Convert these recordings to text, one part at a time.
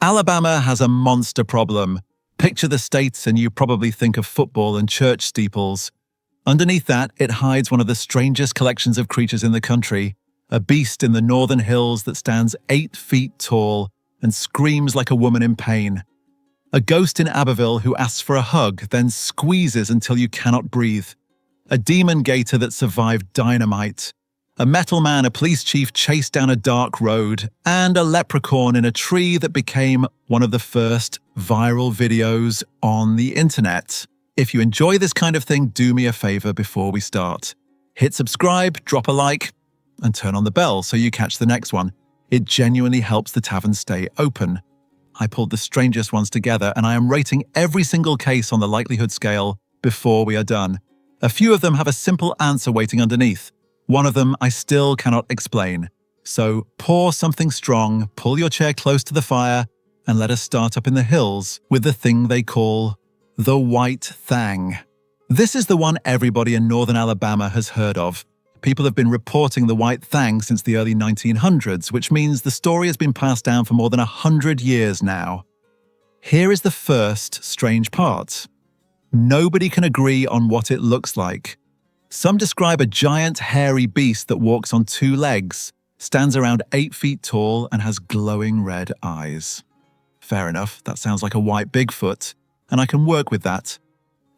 Alabama has a monster problem. Picture the states and you probably think of football and church steeples. Underneath that, it hides one of the strangest collections of creatures in the country, a beast in the northern hills that stands 8 feet tall and screams like a woman in pain. A ghost in Abbeville who asks for a hug, then squeezes until you cannot breathe. A demon gator that survived dynamite. A metal man, a police chief chased down a dark road, and a leprechaun in a tree that became one of the first viral videos on the internet. If you enjoy this kind of thing, do me a favor before we start. Hit subscribe, drop a like, and turn on the bell so you catch the next one. It genuinely helps the tavern stay open. I pulled the strangest ones together, and I am rating every single case on the likelihood scale before we are done. A few of them have a simple answer waiting underneath. One of them I still cannot explain. So pour something strong, pull your chair close to the fire, and let us start up in the hills with the thing they call the White Thang. This is the one everybody in northern Alabama has heard of. People have been reporting the White Thang since the early 1900s, which means the story has been passed down for more than 100 years now. Here is the first strange part. Nobody can agree on what it looks like. Some describe a giant hairy beast that walks on 2 legs, stands around 8 feet tall, and has glowing red eyes. Fair enough, that sounds like a white Bigfoot, and I can work with that.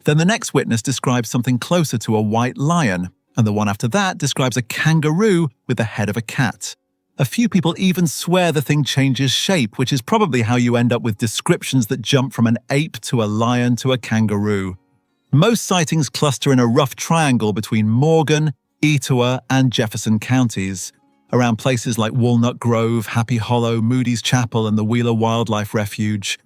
Then the next witness describes something closer to a white lion, and the one after that describes a kangaroo with the head of a cat. A few people even swear the thing changes shape, which is probably how you end up with descriptions that jump from an ape to a lion to a kangaroo. Most sightings cluster in a rough triangle between Morgan, Etowah, and Jefferson counties, around places like Walnut Grove, Happy Hollow, Moody's Chapel, and the Wheeler Wildlife Refuge.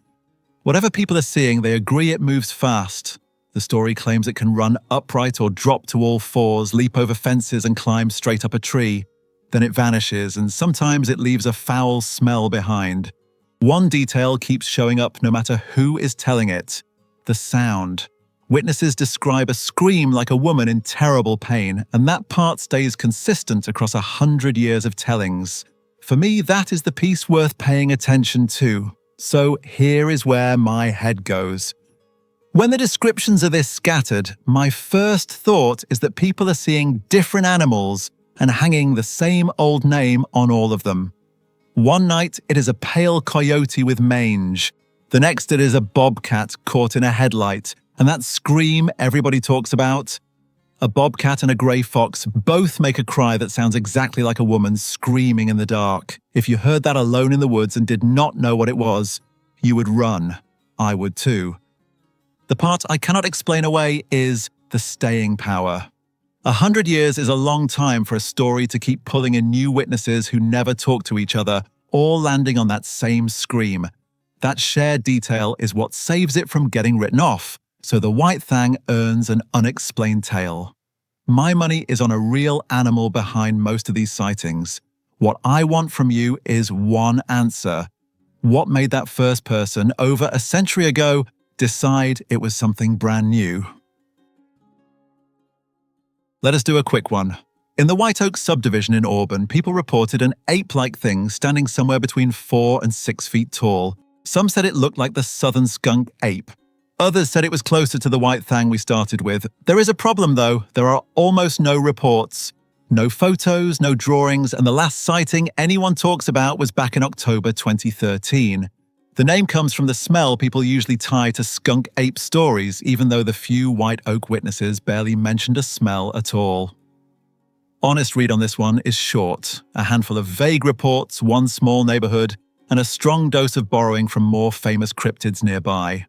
Whatever people are seeing, they agree it moves fast. The story claims it can run upright or drop to all fours, leap over fences, and climb straight up a tree. Then it vanishes, and sometimes it leaves a foul smell behind. One detail keeps showing up no matter who is telling it: the sound. Witnesses describe a scream like a woman in terrible pain, and that part stays consistent across 100 years of tellings. For me, that is the piece worth paying attention to. So here is where my head goes. When the descriptions are this scattered, my first thought is that people are seeing different animals and hanging the same old name on all of them. One night, it is a pale coyote with mange. The next, it is a bobcat caught in a headlight. And that scream everybody talks about? A bobcat and a grey fox both make a cry that sounds exactly like a woman screaming in the dark. If you heard that alone in the woods and did not know what it was, you would run. I would too. The part I cannot explain away is the staying power. 100 years is a long time for a story to keep pulling in new witnesses who never talk to each other, all landing on that same scream. That shared detail is what saves it from getting written off. So the White Thang earns an unexplained tale. My money is on a real animal behind most of these sightings. What I want from you is one answer. What made that first person, over a century ago, decide it was something brand new? Let us do a quick one. In the White Oak subdivision in Auburn, people reported an ape-like thing standing somewhere between 4 and 6 feet tall. Some said it looked like the southern skunk ape. Others said it was closer to the White Thang we started with. There is a problem though. There are almost no reports. No photos, no drawings, and the last sighting anyone talks about was back in October 2013. The name comes from the smell people usually tie to skunk ape stories, even though the few White Oak witnesses barely mentioned a smell at all. Honest read on this one is short. A handful of vague reports, one small neighborhood, and a strong dose of borrowing from more famous cryptids nearby.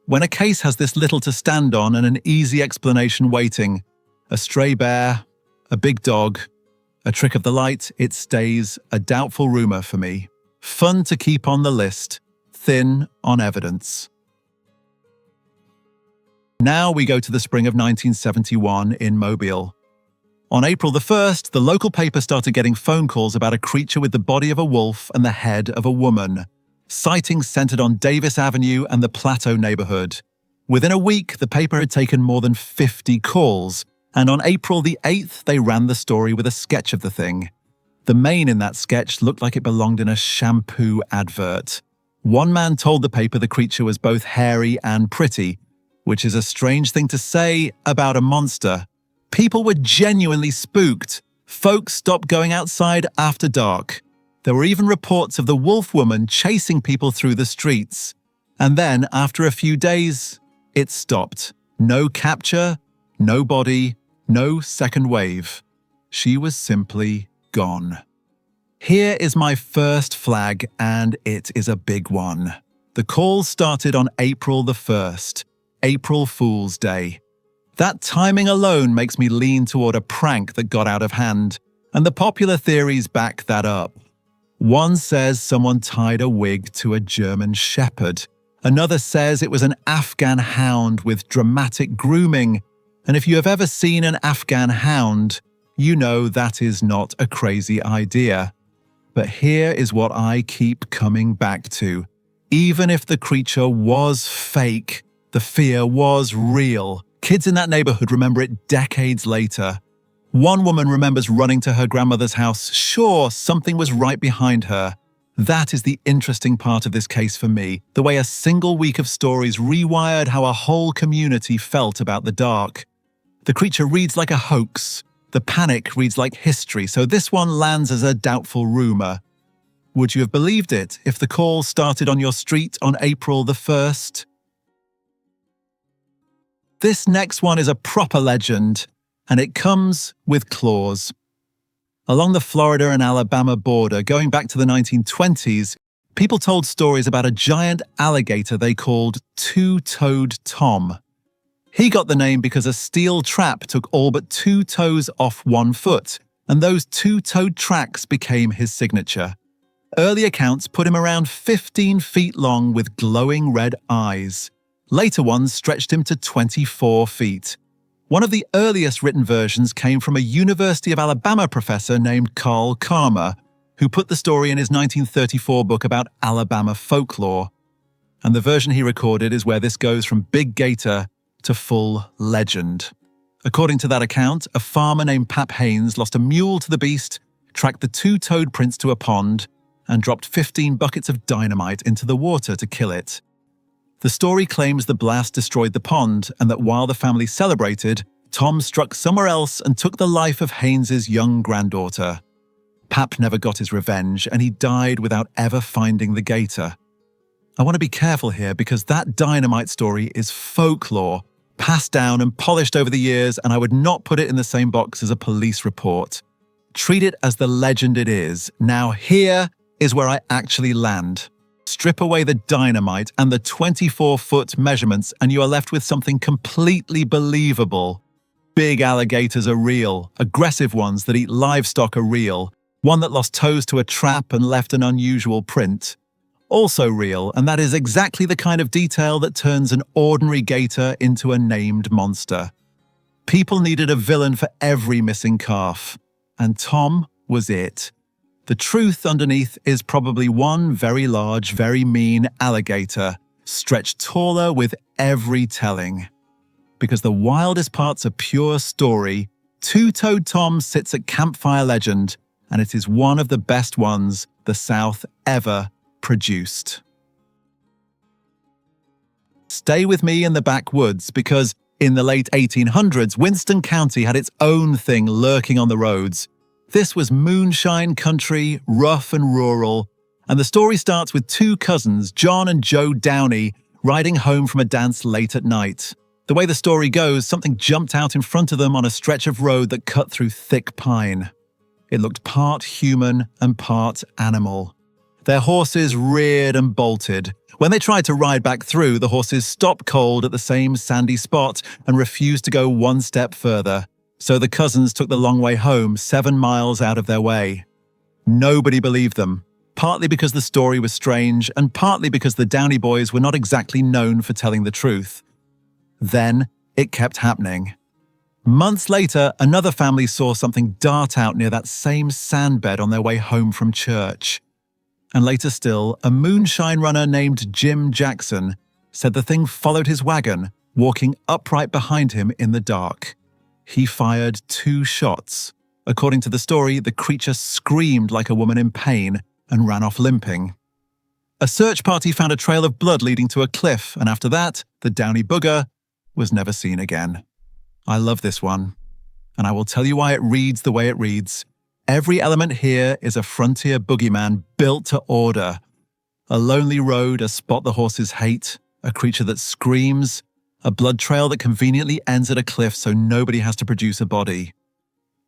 When a case has this little to stand on and an easy explanation waiting, a stray bear, a big dog, a trick of the light, it stays a doubtful rumor for me. Fun to keep on the list, thin on evidence. Now we go to the spring of 1971 in Mobile. On April the 1st, the local paper started getting phone calls about a creature with the body of a wolf and the head of a woman. Sightings centered on Davis Avenue and the Plateau neighborhood. Within a week, the paper had taken more than 50 calls, and on April the 8th, they ran the story with a sketch of the thing. The mane in that sketch looked like it belonged in a shampoo advert. One man told the paper the creature was both hairy and pretty, which is a strange thing to say about a monster. People were genuinely spooked. Folks stopped going outside after dark. There were even reports of the wolf woman chasing people through the streets. And then, after a few days, it stopped. No capture, no body, no second wave. She was simply gone. Here is my first flag, and it is a big one. The call started on April the 1st, April Fool's Day. That timing alone makes me lean toward a prank that got out of hand, and the popular theories back that up. One says someone tied a wig to a German shepherd. Another says it was an Afghan hound with dramatic grooming. And if you have ever seen an Afghan hound, you know that is not a crazy idea. But here is what I keep coming back to. Even if the creature was fake, the fear was real. Kids in that neighborhood remember it decades later. One woman remembers running to her grandmother's house, sure something was right behind her. That is the interesting part of this case for me, the way a single week of stories rewired how a whole community felt about the dark. The creature reads like a hoax. The panic reads like history, so this one lands as a doubtful rumor. Would you have believed it if the call started on your street on April the 1st? This next one is a proper legend, and it comes with claws. Along the Florida and Alabama border, going back to the 1920s, people told stories about a giant alligator they called Two-Toed Tom. He got the name because a steel trap took all but 2 toes off 1 foot, and those 2-toed tracks became his signature. Early accounts put him around 15 feet long with glowing red eyes. Later ones stretched him to 24 feet. One of the earliest written versions came from a University of Alabama professor named Carl Karma, who put the story in his 1934 book about Alabama folklore. And the version he recorded is where this goes from big gator to full legend. According to that account, a farmer named Pap Haynes lost a mule to the beast, tracked the 2-toed prince to a pond, and dropped 15 buckets of dynamite into the water to kill it. The story claims the blast destroyed the pond, and that while the family celebrated, Tom struck somewhere else and took the life of Haynes's young granddaughter. Pap never got his revenge, and he died without ever finding the gator. I want to be careful here because that dynamite story is folklore, passed down and polished over the years, and I would not put it in the same box as a police report. Treat it as the legend it is. Now here is where I actually land. Strip away the dynamite and the 24-foot measurements, and you are left with something completely believable. Big alligators are real. Aggressive ones that eat livestock are real. One that lost toes to a trap and left an unusual print. Also real, and that is exactly the kind of detail that turns an ordinary gator into a named monster. People needed a villain for every missing calf, and Tom was it. The truth underneath is probably one very large, very mean alligator, stretched taller with every telling. Because the wildest parts are pure story, Two-Toed Tom sits at campfire legend, and it is one of the best ones the South ever produced. Stay with me in the backwoods, because in the late 1800s, Winston County had its own thing lurking on the roads. This was moonshine country, rough and rural, and the story starts with 2 cousins, John and Joe Downey, riding home from a dance late at night. The way the story goes, something jumped out in front of them on a stretch of road that cut through thick pine. It looked part human and part animal. Their horses reared and bolted. When they tried to ride back through, the horses stopped cold at the same sandy spot and refused to go 1 step further. So the cousins took the long way home, 7 miles out of their way. Nobody believed them, partly because the story was strange and partly because the Downey boys were not exactly known for telling the truth. Then it kept happening. Months later, another family saw something dart out near that same sandbed on their way home from church. And later still, a moonshine runner named Jim Jackson said the thing followed his wagon, walking upright behind him in the dark. He fired 2 shots. According to the story, the creature screamed like a woman in pain and ran off limping. A search party found a trail of blood leading to a cliff, and after that, the DOWNEY booger was never seen again. I love this one, and I will tell you why it reads the way it reads. Every element here is a frontier boogeyman built to order. A lonely road, a spot the horses hate, a creature that screams, a blood trail that conveniently ends at a cliff so nobody has to produce a body.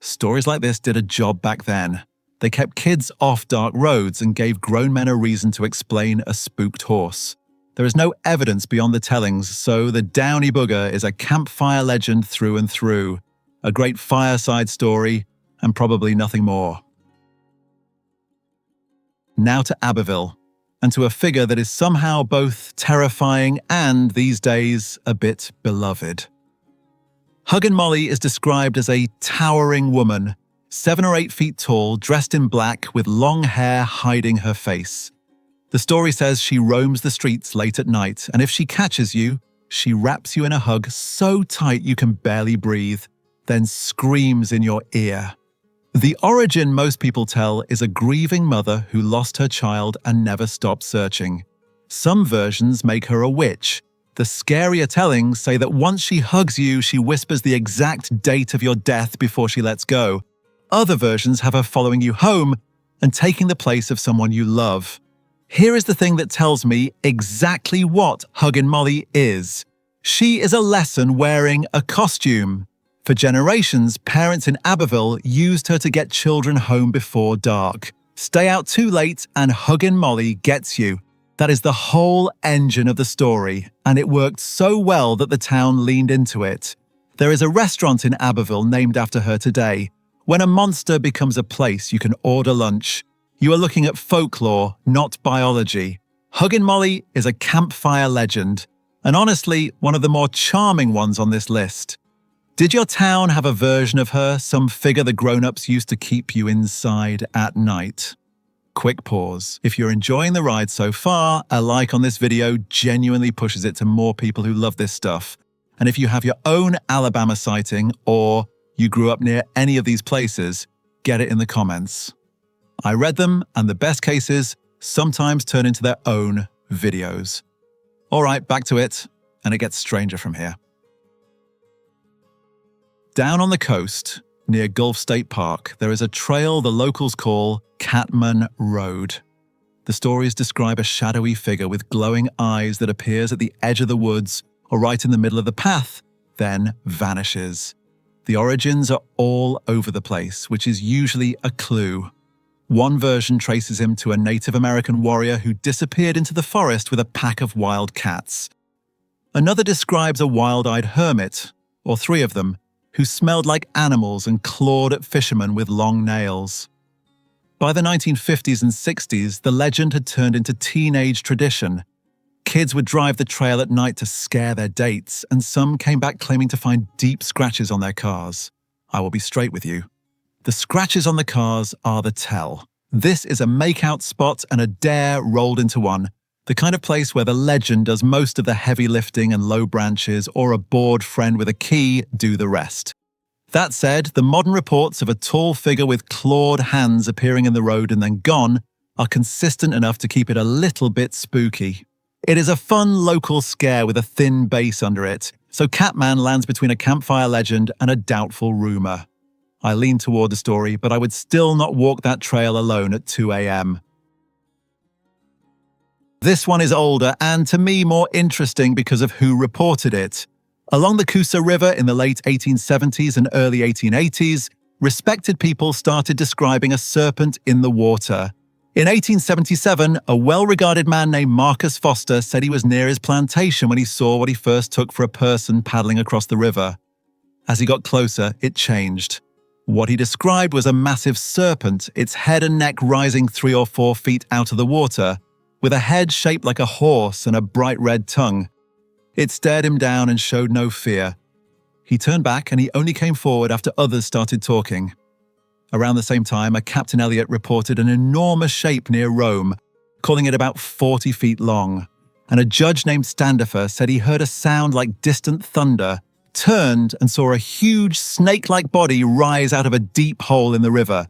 Stories like this did a job back then. They kept kids off dark roads and gave grown men a reason to explain a spooked horse. There is no evidence beyond the tellings, so the DOWNEY booger is a campfire legend through and through, a great fireside story, and probably nothing more. Now to Abbeville, and to a figure that is somehow both terrifying and, these days, a bit beloved. HUGGIN Molly is described as a towering woman, 7 or 8 feet tall, dressed in black with long hair hiding her face. The story says she roams the streets late at night, and if she catches you, she wraps you in a hug so tight you can barely breathe, then screams in your ear. The origin most people tell is a grieving mother who lost her child and never stopped searching. Some versions make her a witch. The scarier tellings say that once she hugs you, she whispers the exact date of your death before she lets go. Other versions have her following you home and taking the place of someone you love. Here is the thing that tells me exactly what HUGGIN Molly is. She is a lesson wearing a costume. For generations, parents in Abbeville used her to get children home before dark. Stay out too late and HUGGIN Molly gets you. That is the whole engine of the story, and it worked so well that the town leaned into it. There is a restaurant in Abbeville named after her today. When a monster becomes a place you can order lunch, you are looking at folklore, not biology. HUGGIN Molly is a campfire legend, and honestly, one of the more charming ones on this list. Did your town have a version of her, some figure the grown-ups used to keep you inside at night? Quick pause. If you're enjoying the ride so far, a like on this video genuinely pushes it to more people who love this stuff. And if you have your own Alabama sighting, or you grew up near any of these places, get it in the comments. I read them, and the best cases sometimes turn into their own videos. All right, back to it, and it gets stranger from here. Down on the coast, near Gulf State Park, there is a trail the locals call CATMAN Road. The stories describe a shadowy figure with glowing eyes that appears at the edge of the woods or right in the middle of the path, then vanishes. The origins are all over the place, which is usually a clue. One version traces him to a Native American warrior who disappeared into the forest with a pack of wild cats. Another describes a wild-eyed hermit, or 3 of them, who smelled like animals and clawed at fishermen with long nails. By the 1950s and 60s, the legend had turned into teenage tradition. Kids would drive the trail at night to scare their dates, and some came back claiming to find deep scratches on their cars. I will be straight with you. The scratches on the cars are the tell. This is a make-out spot and a dare rolled into one, the kind of place where the legend does most of the heavy lifting and low branches, or a bored friend with a key do the rest. That said, the modern reports of a tall figure with clawed hands appearing in the road and then gone are consistent enough to keep it a little bit spooky. It is a fun local scare with a thin base under it, so CATMAN lands between a campfire legend and a doubtful rumor. I lean toward the story, but I would still not walk that trail alone at 2 a.m. This one is older and, to me, more interesting because of who reported it. Along the COOSA River in the late 1870s and early 1880s, respected people started describing a serpent in the water. In 1877, a well-regarded man named Marcus Foster said he was near his plantation when he saw what he first took for a person paddling across the river. As he got closer, it changed. What he described was a massive serpent, its head and neck rising 3 or 4 feet out of the water, with a head shaped like a horse and a bright red tongue. It stared him down and showed no fear. He turned back and he only came forward after others started talking. Around the same time, a Captain Elliot reported an enormous shape near Rome, calling it about 40 feet long. And a judge named Standifer said he heard a sound like distant thunder, turned and saw a huge snake-like body rise out of a deep hole in the river.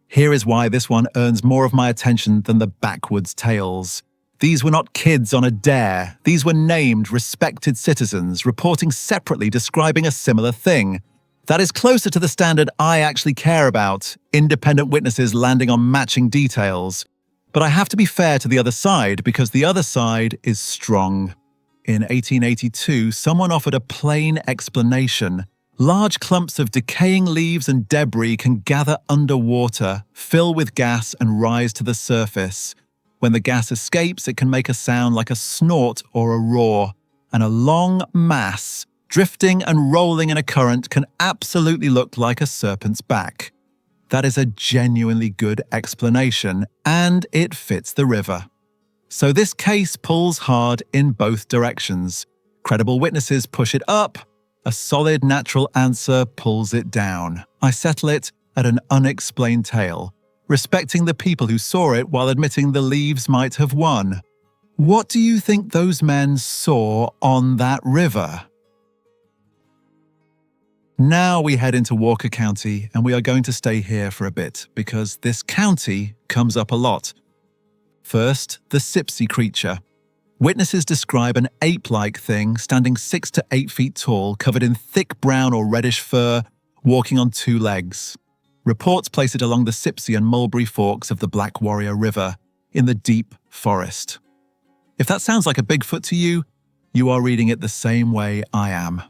Here is why this one earns more of my attention than the backwoods tales. These were not kids on a dare. These were named, respected citizens, reporting separately, describing a similar thing. That is closer to the standard I actually care about, independent witnesses landing on matching details. But I have to be fair to the other side, because the other side is strong. In 1882, someone offered a plain explanation. Large clumps of decaying leaves and debris can gather underwater, fill with gas, and rise to the surface. When the gas escapes, it can make a sound like a snort or a roar, and a long mass, drifting and rolling in a current, can absolutely look like a serpent's back. That is a genuinely good explanation, and it fits the river. So this case pulls hard in both directions. Credible witnesses push it up. A solid natural answer pulls it down. I settle it at an unexplained tale, respecting the people who saw it while admitting the leaves might have won. What do you think those men saw on that river? Now we head into Walker County, and we are going to stay here for a bit because this county comes up a lot. First, the SIPSEY creature. Witnesses describe an ape-like thing standing 6 to 8 feet tall, covered in thick brown or reddish fur, walking on 2 legs. Reports place it along the SIPSEY and Mulberry Forks of the Black Warrior River, in the deep forest. If that sounds like a Bigfoot to you, you are reading it the same way I am.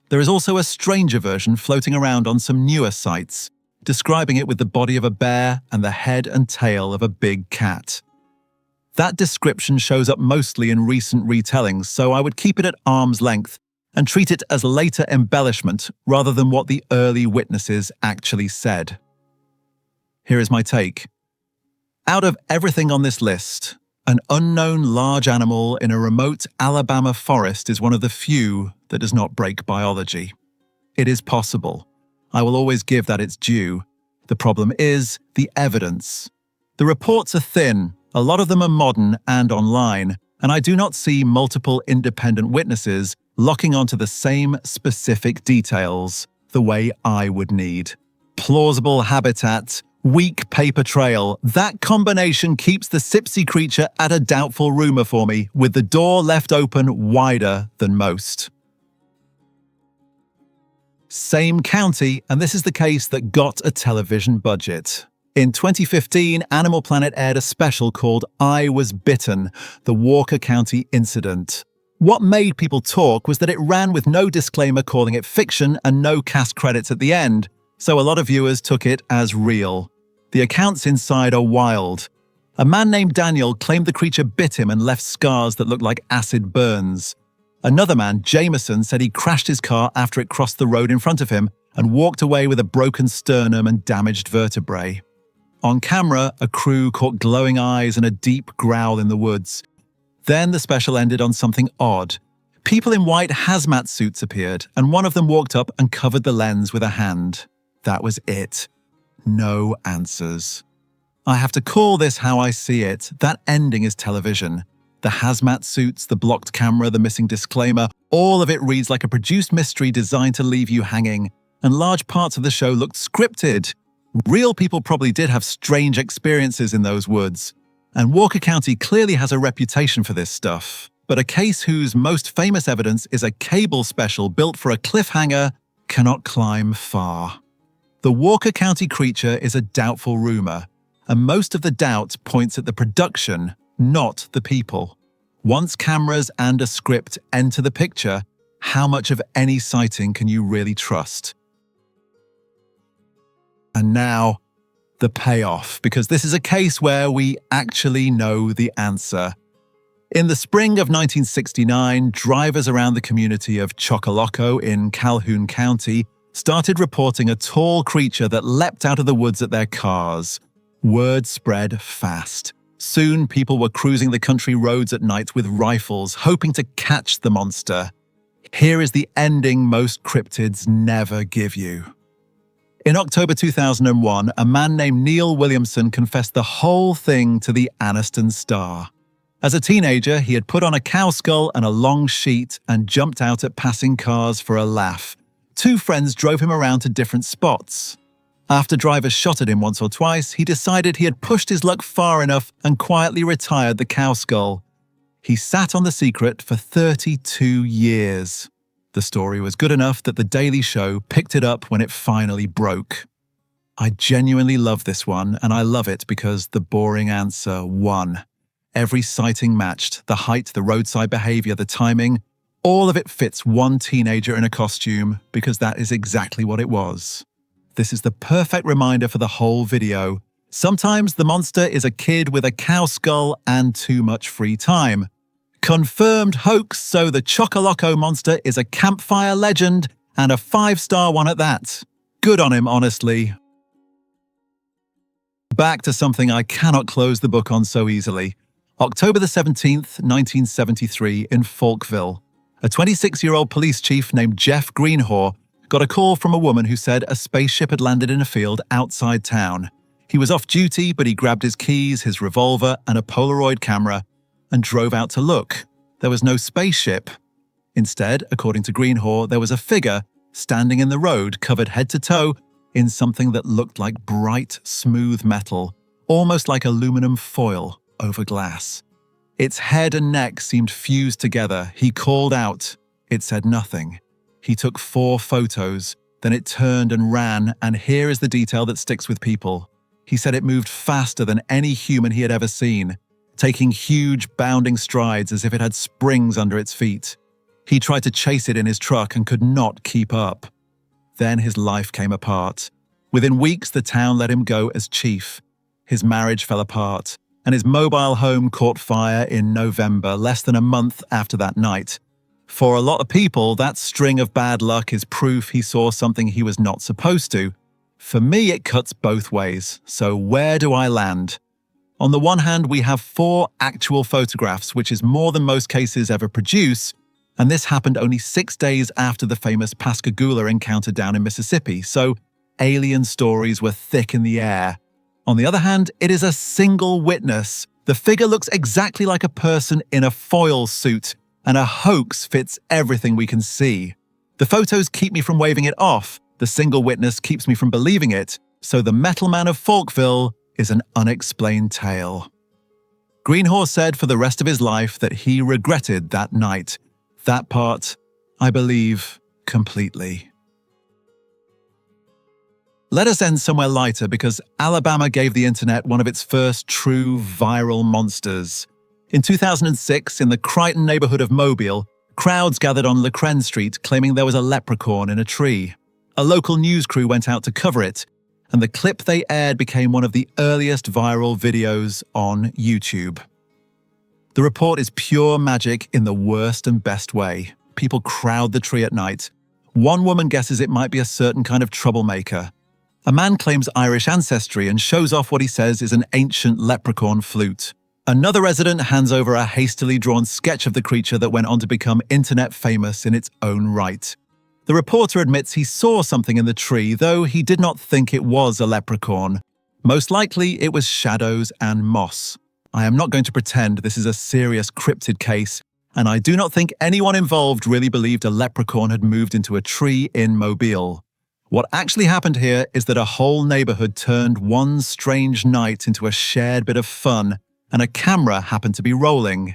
There is also a stranger version floating around on some newer sites, describing it with the body of a bear and the head and tail of a big cat. That description shows up mostly in recent retellings, so I would keep it at arm's length and treat it as later embellishment rather than what the early witnesses actually said. Here is my take. Out of everything on this list, an unknown large animal in a remote Alabama forest is one of the few that does not break biology. It is possible. I will always give that its due. The problem is the evidence. The reports are thin. A lot of them are modern and online, and I do not see multiple independent witnesses locking onto the same specific details the way I would need. Plausible habitat, weak paper trail, that combination keeps the SIPSEY creature at a doubtful rumor for me, with the door left open wider than most. Same county, and this is the case that got a television budget. In 2015, Animal Planet aired a special called I Was Bitten, the Walker County Incident. What made people talk was that it ran with no disclaimer calling it fiction and no cast credits at the end, so a lot of viewers took it as real. The accounts inside are wild. A man named Daniel claimed the creature bit him and left scars that looked like acid burns. Another man, Jameson, said he crashed his car after it crossed the road in front of him and walked away with a broken sternum and damaged vertebrae. On camera, a crew caught glowing eyes and a deep growl in the woods. Then the special ended on something odd. People in white hazmat suits appeared, and one of them walked up and covered the lens with a hand. That was it. No answers. I have to call this how I see it. That ending is television. The hazmat suits, the blocked camera, the missing disclaimer, all of it reads like a produced mystery designed to leave you hanging, and large parts of the show looked scripted. Real people probably did have strange experiences in those woods, and Walker County clearly has a reputation for this stuff. But a case whose most famous evidence is a cable special built for a cliffhanger cannot climb far. The Walker County creature is a doubtful rumor, and most of the doubt points at the production, not the people. Once cameras and a script enter the picture, how much of any sighting can you really trust? And now, the payoff, because this is a case where we actually know the answer. In the spring of 1969, drivers around the community of CHOCCOLOCCO in Calhoun County started reporting a tall creature that leapt out of the woods at their cars. Word spread fast. Soon, people were cruising the country roads at night with rifles, hoping to catch the monster. Here is the ending most cryptids never give you. In October 2001, a man named Neil Williamson confessed the whole thing to the Anniston Star. As a teenager, he had put on a cow skull and a long sheet and jumped out at passing cars for a laugh. Two friends drove him around to different spots. After drivers shot at him once or twice, he decided he had pushed his luck far enough and quietly retired the cow skull. He sat on the secret for 32 years. The story was good enough that The Daily Show picked it up when it finally broke. I genuinely love this one, and I love it because the boring answer won. Every sighting matched, the height, the roadside behavior, the timing, all of it fits one teenager in a costume because that is exactly what it was. This is the perfect reminder for the whole video. Sometimes the monster is a kid with a cow skull and too much free time. Confirmed hoax, so the CHOCCOLOCCO monster is a campfire legend and a 5-star one at that. Good on him, honestly. Back to something I cannot close the book on so easily. October the 17th, 1973, in Falkville. A 26-year-old police chief named Jeff Greenhaw got a call from a woman who said a spaceship had landed in a field outside town. He was off duty, but he grabbed his keys, his revolver, and a Polaroid camera and drove out to look. There was no spaceship. Instead, according to Greenhaw, there was a figure standing in the road, covered head to toe in something that looked like bright, smooth metal, almost like aluminum foil over glass. Its head and neck seemed fused together. He called out. It said nothing. He took 4 photos, then it turned and ran, and here is the detail that sticks with people. He said it moved faster than any human he had ever seen, taking huge, bounding strides as if it had springs under its feet. He tried to chase it in his truck and could not keep up. Then his life came apart. Within weeks, the town let him go as chief. His marriage fell apart, and his mobile home caught fire in November, less than a month after that night. For a lot of people, that string of bad luck is proof he saw something he was not supposed to. For me, it cuts both ways. So where do I land? On the one hand, we have 4 actual photographs, which is more than most cases ever produce, and this happened only 6 days after the famous Pascagoula encounter down in Mississippi, so alien stories were thick in the air. On the other hand, it is a single witness. The figure looks exactly like a person in a foil suit, and a hoax fits everything we can see. The photos keep me from waving it off, the single witness keeps me from believing it, so the Metal Man of Falkville is an unexplained tale. Greenhaw said for the rest of his life that he regretted that night. That part, I believe, completely. Let us end somewhere lighter because Alabama gave the internet one of its first true viral monsters. In 2006, in the CRICHTON neighborhood of Mobile, crowds gathered on LePrechaun Street claiming there was a leprechaun in a tree. A local news crew went out to cover it, and the clip they aired became one of the earliest viral videos on YouTube. The report is pure magic in the worst and best way. People crowd the tree at night. One woman guesses it might be a certain kind of troublemaker. A man claims Irish ancestry and shows off what he says is an ancient leprechaun flute. Another resident hands over a hastily drawn sketch of the creature that went on to become internet famous in its own right. The reporter admits he saw something in the tree, though he did not think it was a leprechaun. Most likely, it was shadows and moss. I am not going to pretend this is a serious cryptid case, and I do not think anyone involved really believed a leprechaun had moved into a tree in Mobile. What actually happened here is that a whole neighborhood turned one strange night into a shared bit of fun, and a camera happened to be rolling.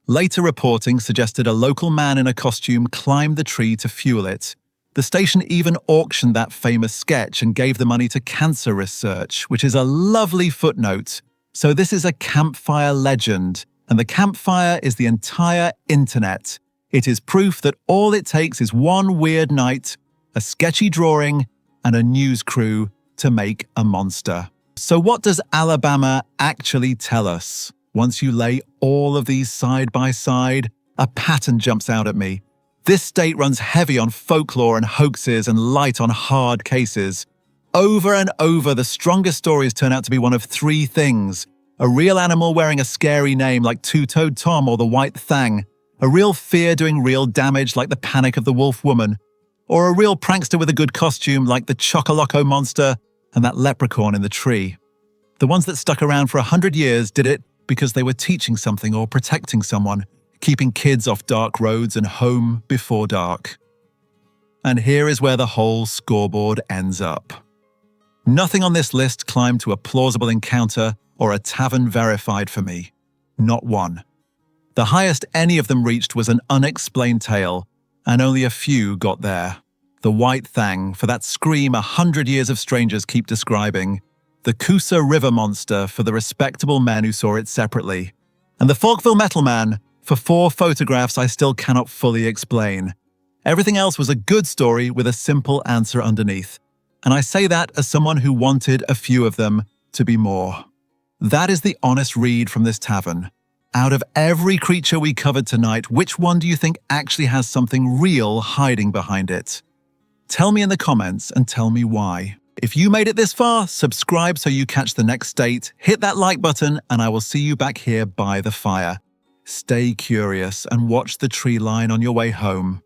Later reporting suggested a local man in a costume climbed the tree to fuel it. The station even auctioned that famous sketch and gave the money to cancer research, which is a lovely footnote. So this is a campfire legend, and the campfire is the entire internet. It is proof that all it takes is one weird night, a sketchy drawing, and a news crew to make a monster. So what does Alabama actually tell us? Once you lay all of these side by side, a pattern jumps out at me. This state runs heavy on folklore and hoaxes and light on hard cases. Over and over, the strongest stories turn out to be one of 3 things. A real animal wearing a scary name like Two-Toed Tom or the White THANG. A real fear doing real damage like the Panic of the Wolf Woman. Or a real prankster with a good costume like the CHOCCOLOCCO monster and that leprechaun in the tree. The ones that stuck around for 100 years did it because they were teaching something or protecting someone, keeping kids off dark roads and home before dark. And here is where the whole scoreboard ends up. Nothing on this list climbed to a plausible encounter or a tavern verified for me. Not one. The highest any of them reached was an unexplained tale, and only a few got there. The white thang, for that scream 100 years of strangers keep describing. The COOSA river monster, for the respectable men who saw it separately. And the FALKVILLE metal man, for 4 photographs I still cannot fully explain. Everything else was a good story with a simple answer underneath. And I say that as someone who wanted a few of them to be more. That is the honest read from this tavern. Out of every creature we covered tonight, which one do you think actually has something real hiding behind it? Tell me in the comments and tell me why. If you made it this far, subscribe so you catch the next state, hit that like button, and I will see you back here by the fire. Stay curious and watch the tree line on your way home.